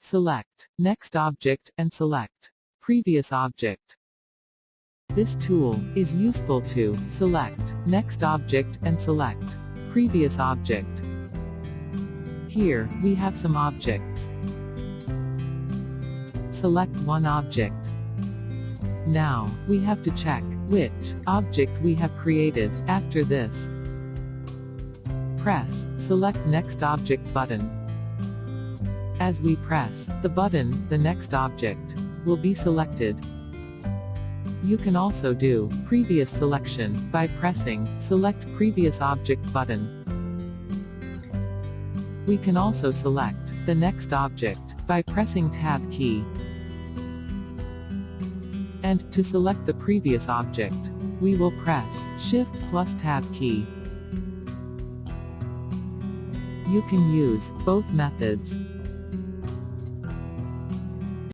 select Next Object and select Previous Object. This tool is useful to select Next Object and select Previous Object. Here, we have some objects. Select one object. Now, we have to check which object we have created. After this, press Select Next Object button. As we press the button, the next object will be selected. You can also do Previous Selection by pressing Select Previous Object button. We can also select the next object by pressing Tab key. And to select the previous object, we will press Shift plus Tab key. You can use both methods.